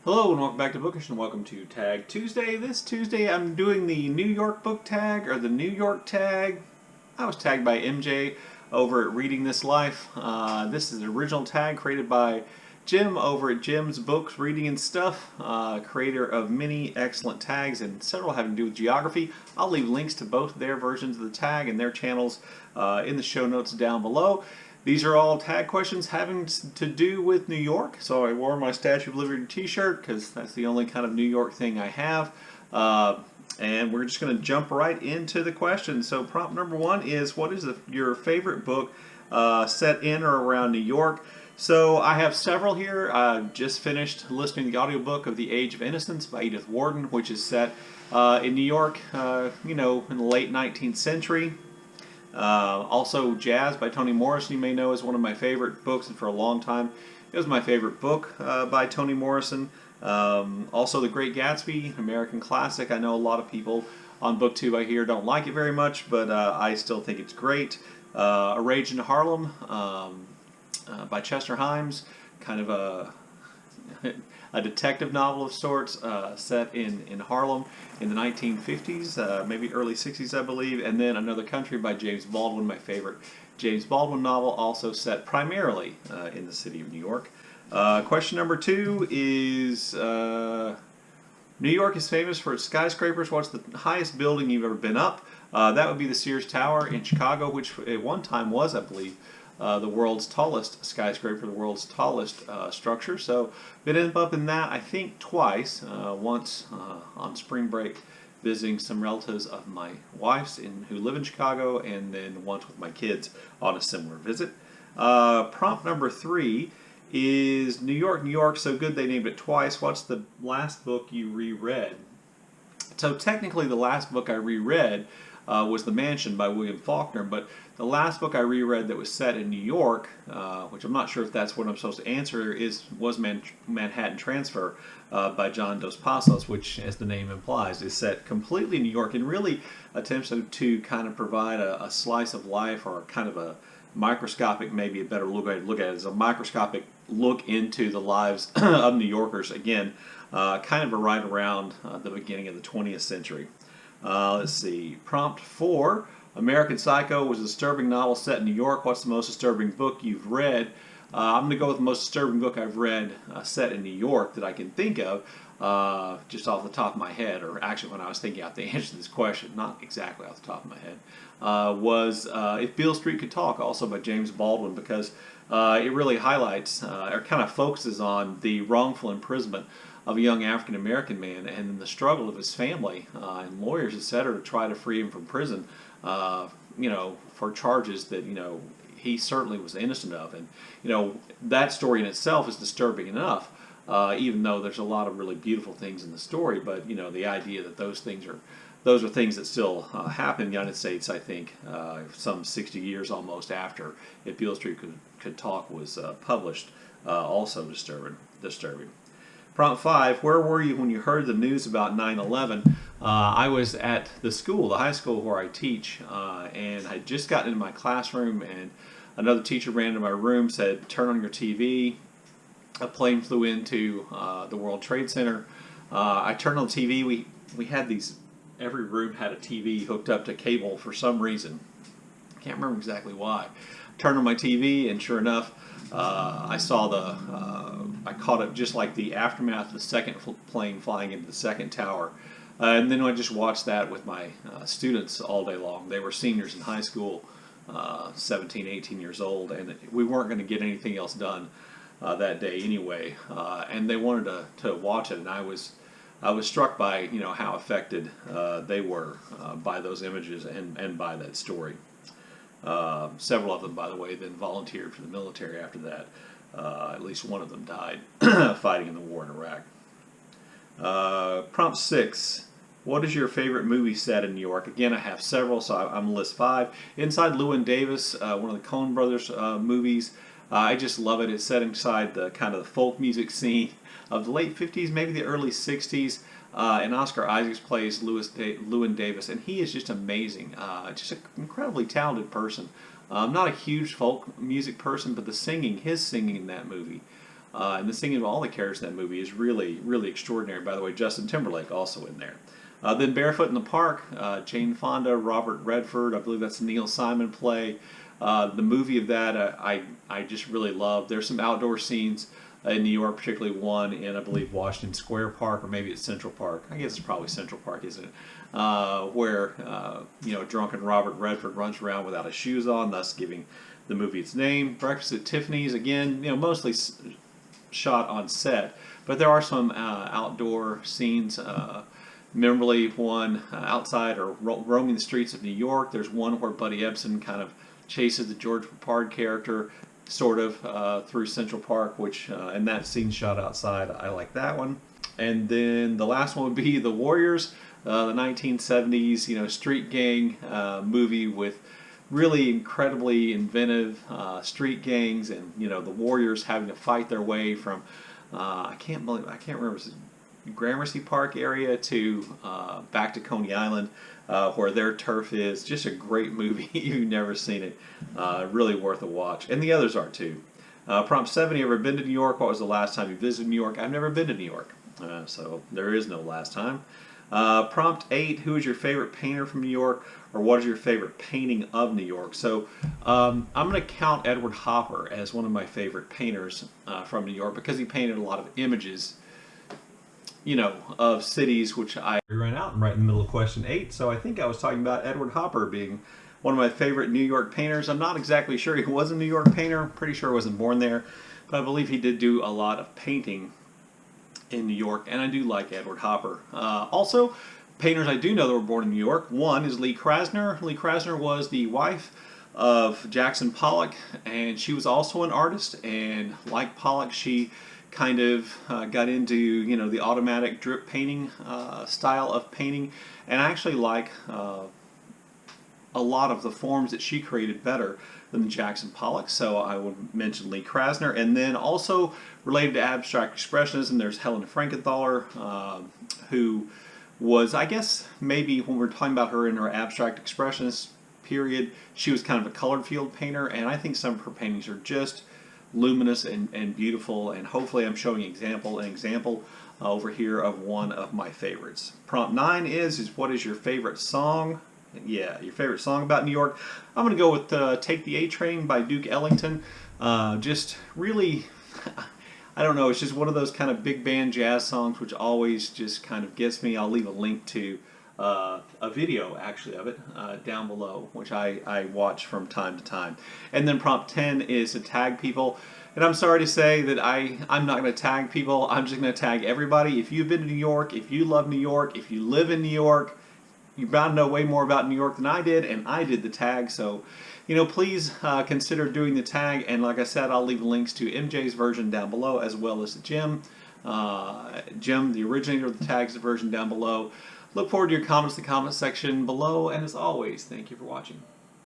Hello and welcome back to Bookish and welcome to Tag Tuesday. This Tuesday I'm doing the New York book tag, or the New York tag. I was tagged by MJ over at Reading This Life. This is an original tag created by Jim over at Jim's Books, Reading and Stuff, creator of many excellent tags and several having to do with geography. I'll leave links to both their versions of the tag and their channels in the show notes down below. These are all tag questions having to do with New York, so I wore my Statue of Liberty t-shirt because that's the only kind of New York thing I have. And we're just going to jump right into the questions. So prompt number one is, what is your favorite book set in or around New York? So I have several here. I just finished listening to the audiobook of The Age of Innocence by Edith Wharton, which is set in New York, in the late 19th century. Also, Jazz by Toni Morrison, you may know, is one of my favorite books, and for a long time it was my favorite book by Toni Morrison. Also, The Great Gatsby, American classic. I know a lot of people on BookTube I hear don't like it very much, but I still think it's great. A Rage in Harlem by Chester Himes, kind of a detective novel of sorts set in Harlem in the 1950s, maybe early 60s, I believe. And then Another Country by James Baldwin, my favorite James Baldwin novel, also set primarily in the city of New York. Question number two is, New York is famous for its skyscrapers. What's the highest building you've ever been up? That would be the Sears Tower in Chicago, which at one time was, I believe, the world's tallest skyscraper, the world's tallest structure. So been up in that, I think, twice. Once on spring break visiting some relatives of my wife's who live in Chicago, and then once with my kids on a similar visit. Prompt number three is, New York, New York, so good they named it twice. What's the last book you reread? So technically the last book I reread was The Mansion by William Faulkner, but the last book I reread that was set in New York, which I'm not sure if that's what I'm supposed to answer, was Manhattan Transfer by John Dos Passos, which, as the name implies, is set completely in New York and really attempts to kind of provide a slice of life, or kind of a microscopic, maybe a better look at it, as a microscopic look into the lives of New Yorkers, again, kind of right around the beginning of the 20th century. Let's see. Prompt 4. American Psycho was a disturbing novel set in New York. What's the most disturbing book you've read? I'm going to go with the most disturbing book I've read set in New York that I can think of, just off the top of my head, or actually when I was thinking out the answer to this question, not exactly off the top of my head, was If Beale Street Could Talk, also by James Baldwin, because it really highlights, or kind of focuses on the wrongful imprisonment of a young African-American man, and then the struggle of his family and lawyers, etc., to try to free him from prison, for charges that, he certainly was innocent of. And, that story in itself is disturbing enough, even though there's a lot of really beautiful things in the story. But, the idea that those are things that still happen in the United States, I think, some 60 years almost after If Beale Street Could Talk was published, also disturbing. Prompt 5, where were you when you heard the news about 9/11? I was at the high school where I teach, and I had just gotten into my classroom, and another teacher ran into my room, said, turn on your TV. A plane flew into the World Trade Center. I turned on the TV. We had every room had a TV hooked up to cable for some reason. I can't remember exactly why. Turned on my TV, and sure enough, I saw I caught it just like the aftermath of the second plane flying into the second tower. And then I just watched that with my students all day long. They were seniors in high school, 17, 18 years old, and we weren't going to get anything else done that day anyway. And they wanted to watch it, and I was struck by how affected they were by those images and by that story. Several of them, by the way, then volunteered for the military after that. At least one of them died fighting in the war in Iraq. Prompt 6. What is your favorite movie set in New York? Again, I have several, so I'm going to list 5. Inside Llewyn Davis, one of the Coen Brothers movies. I just love it. It's set inside the kind of the folk music scene of the late 50s, maybe the early 60s. And Oscar Isaacs plays Llewyn Davis, and he is just amazing. Just an incredibly talented person. I'm not a huge folk music person, but his singing in that movie And the singing of all the characters in that movie is really, really extraordinary. By the way, Justin Timberlake also in there. Then Barefoot in the Park, Jane Fonda, Robert Redford, I believe that's a Neil Simon play. The movie of that I just really love. There's some outdoor scenes in New York, particularly one in, I believe, Washington Square Park, or maybe it's Central Park. I guess it's probably Central Park, isn't it? Where drunken Robert Redford runs around without his shoes on, thus giving the movie its name. Breakfast at Tiffany's, again, mostly shot on set, but there are some outdoor scenes. Memorably, one outside or roaming the streets of New York. There's one where Buddy Ebsen kind of chases the George Peppard character sort of through Central Park, which and that scene shot outside. I like that one. And then the last one would be The Warriors, the 1970s street gang movie with really incredibly inventive street gangs, and the Warriors having to fight their way from I can't remember, Gramercy Park area to back to Coney Island, where their turf is. Just a great movie. You've never seen it. Really worth a watch. And the others are too. Prompt 7, you ever been to New York? What was the last time you visited New York? I've never been to New York, so there is no last time. Prompt 8, who is your favorite painter from New York, or what is your favorite painting of New York? So I'm going to count Edward Hopper as one of my favorite painters from New York, because he painted a lot of images of cities, which I ran out and right in the middle of question 8. So I think I was talking about Edward Hopper being one of my favorite New York painters. I'm not exactly sure he was a New York painter. Pretty sure he wasn't born there, but I believe he did do a lot of painting in New York, and I do like Edward Hopper. Also, painters I do know that were born in New York. One is Lee Krasner. Lee Krasner was the wife of Jackson Pollock, and she was also an artist, and like Pollock, she kind of got into the automatic drip painting style of painting, and I actually like a lot of the forms that she created better than Jackson Pollock, so I would mention Lee Krasner. And then also related to abstract expressionism, there's Helen Frankenthaler, who was, I guess, maybe when we're talking about her in her abstract expressionist period, she was kind of a colored field painter, and I think some of her paintings are just luminous and beautiful, and hopefully I'm showing an example over here of one of my favorites. Prompt 9 is what is your favorite song? Yeah, your favorite song about New York. I'm going to go with Take the A Train by Duke Ellington. Just really, I don't know, it's just one of those kind of big band jazz songs which always just kind of gets me. I'll leave a link to a video actually of it down below, which I watch from time to time. And then prompt 10 is to tag people. And I'm sorry to say that I'm not going to tag people. I'm just going to tag everybody. If you've been to New York, if you love New York, if you live in New York, you're bound to know way more about New York than I did, and I did the tag. So, please consider doing the tag. And like I said, I'll leave links to MJ's version down below, as well as Jim, the originator of the tags version, down below. Look forward to your comments in the comment section below, and as always, thank you for watching.